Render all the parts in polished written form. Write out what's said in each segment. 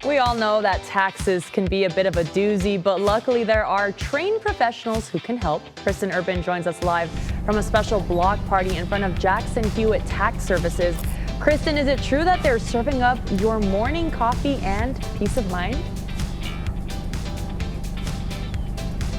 We all know that taxes can be a bit of a doozy, but luckily there are trained professionals who can help. Kristen Urban joins us live from a special block party in front of Jackson Hewitt Tax Services. Kristen, is it true that they're serving up your morning coffee and peace of mind?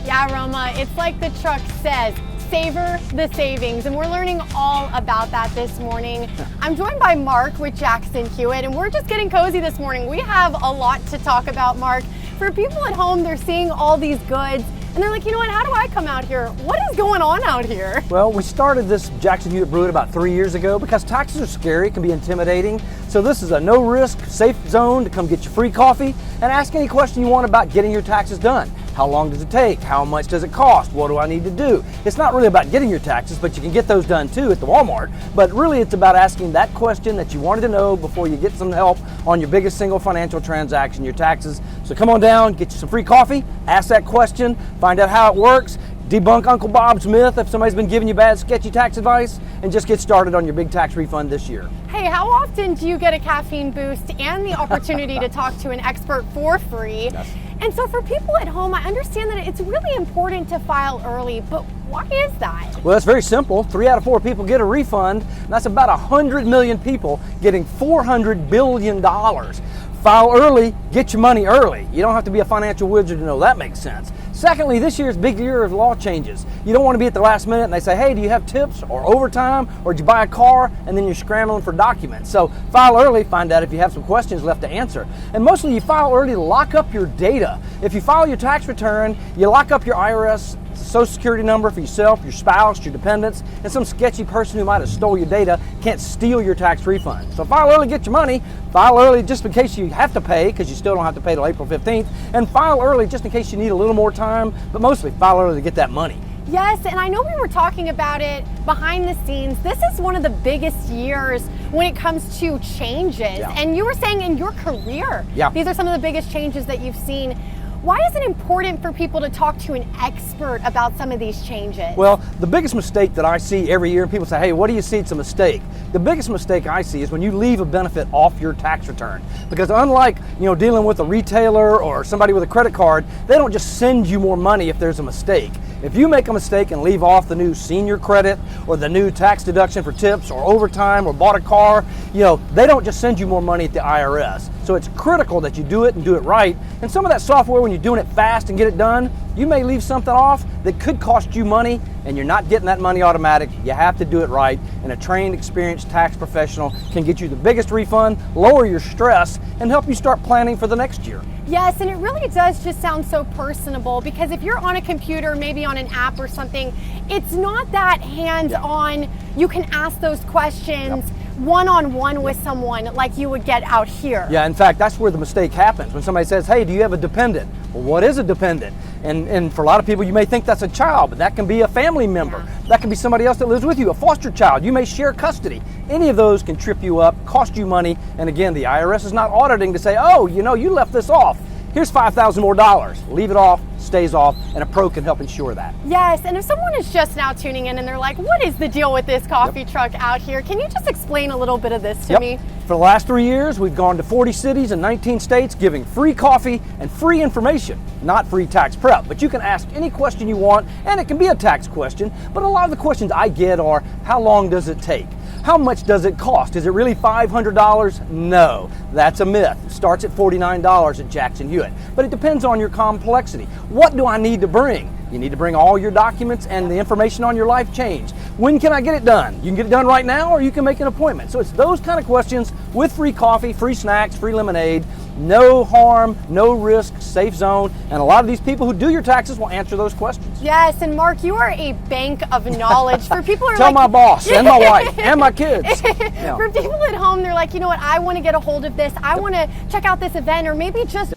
Yeah, Roma, it's like the truck says, savor the savings, and we're learning all about that this morning. I'm joined by Mark with Jackson Hewitt, and we're just getting cozy this morning. We have a lot to talk about, Mark. For people at home, they're seeing all these goods, and they're like, you know what, how do I come out here? What is going on out here? Well, we started this Jackson Hewitt Brewitt about 3 years ago because taxes are scary, can be intimidating. So this is a no-risk, safe zone to come get your free coffee and ask any question you want about getting your taxes done. How long does it take? How much does it cost? What do I need to do? It's not really about getting your taxes, but you can get those done too at the Walmart. But really it's about asking that question that you wanted to know before you get some help on your biggest single financial transaction, your taxes. So come on down, get you some free coffee, ask that question, find out how it works, debunk Uncle Bob's myth if somebody's been giving you bad, sketchy tax advice, and just get started on your big tax refund this year. Hey, how often do you get a caffeine boost and the opportunity to talk to an expert for free? Yes. And so for people at home, I understand that it's really important to file early, but why is that? Well, it's very simple. 3 out of 4 people get a refund, and that's about 100 million people getting $400 billion. File early, get your money early. You don't have to be a financial wizard to know that makes sense. Secondly, this year's big year of law changes. You don't want to be at the last minute and they say, hey, do you have tips or overtime, or did you buy a car, and then you're scrambling for documents. So file early, find out if you have some questions left to answer. And mostly you file early to lock up your data. If you file your tax return, you lock up your IRS Social Security number for yourself, your spouse, your dependents, and some sketchy person who might have stole your data can't steal your tax refund. So file early, get your money. File early just in case you have to pay, because you still don't have to pay till April 15th. And file early just in case you need a little more time, but mostly file early to get that money. Yes, and I know we were talking about it behind the scenes. This is one of the biggest years when it comes to changes. Yeah. And you were saying in your career, these are some of the biggest changes that you've seen. Why is it important for people to talk to an expert about some of these changes? Well, the biggest mistake that I see every year, and people say, hey, what do you see? It's a mistake. The biggest mistake I see is when you leave a benefit off your tax return. Because unlike, dealing with a retailer or somebody with a credit card, they don't just send you more money if there's a mistake. If you make a mistake and leave off the new senior credit or the new tax deduction for tips or overtime or bought a car, they don't just send you more money at the IRS. So it's critical that you do it and do it right. And some of that software, when you're doing it fast and get it done, you may leave something off that could cost you money, and you're not getting that money automatic. You have to do it right, and a trained, experienced tax professional can get you the biggest refund, lower your stress, and help you start planning for the next year. Yes, and it really does just sound so personable, because if you're on a computer, maybe on an app or something, it's not that hands-on. You can ask those questions one-on-one with someone like you would get out here. Yeah, in fact, that's where the mistake happens. When somebody says, hey, do you have a dependent? Well, what is a dependent? And for a lot of people, you may think that's a child, but that can be a family member. That can be somebody else that lives with you, a foster child. You may share custody. Any of those can trip you up, cost you money. And again, the IRS is not auditing to say, oh, you left this off. Here's $5,000 more. Leave it off, stays off, and a pro can help ensure that. Yes, and if someone is just now tuning in and they're like, what is the deal with this coffee truck out here? Can you just explain a little bit of this to me? For the last 3 years, we've gone to 40 cities and 19 states giving free coffee and free information, not free tax prep. But you can ask any question you want, and it can be a tax question. But a lot of the questions I get are, how long does it take? How much does it cost? Is it really $500? No, that's a myth. It starts at $49 at Jackson Hewitt. But it depends on your complexity. What do I need to bring? You need to bring all your documents and the information on your life change. When can I get it done? You can get it done right now, or you can make an appointment. So it's those kind of questions with free coffee, free snacks, free lemonade. No harm, no risk, safe zone. And a lot of these people who do your taxes will answer those questions. Yes, and Mark, you are a bank of knowledge. For people who are Tell my boss and my wife and my kids. For people at home, they're like, you know what, I want to get a hold of this. I want to check out this event, or maybe just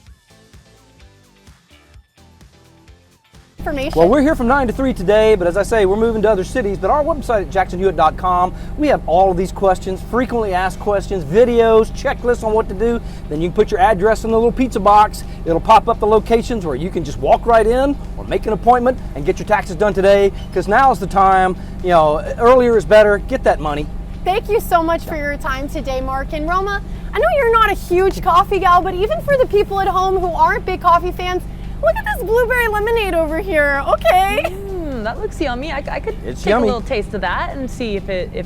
information. Well, we're here from 9 to 3 today, but as I say, we're moving to other cities. But our website at jacksonhewitt.com, we have all of these questions, frequently asked questions, videos, checklists on what to do. Then you can put your address in the little pizza box. It'll pop up the locations where you can just walk right in or make an appointment and get your taxes done today, because now is the time. Earlier is better. Get that money. Thank you so much for your time today, Mark. And Roma, I know you're not a huge coffee gal, but even for the people at home who aren't big coffee fans, look at this blueberry lemonade over here. Okay. That looks yummy. I could It's take yummy. a little taste of that and see if it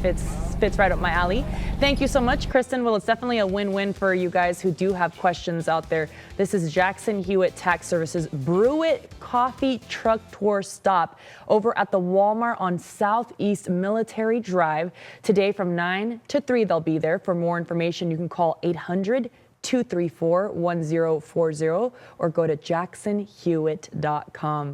fits right up my alley. Thank you so much, Kristen. Well, it's definitely a win-win for you guys who do have questions out there. This is Jackson Hewitt Tax Services Brewitt Coffee Truck Tour Stop over at the Walmart on Southeast Military Drive. Today from 9 to 3 they'll be there. For more information, you can call 800-234-1040 or go to jacksonhewitt.com.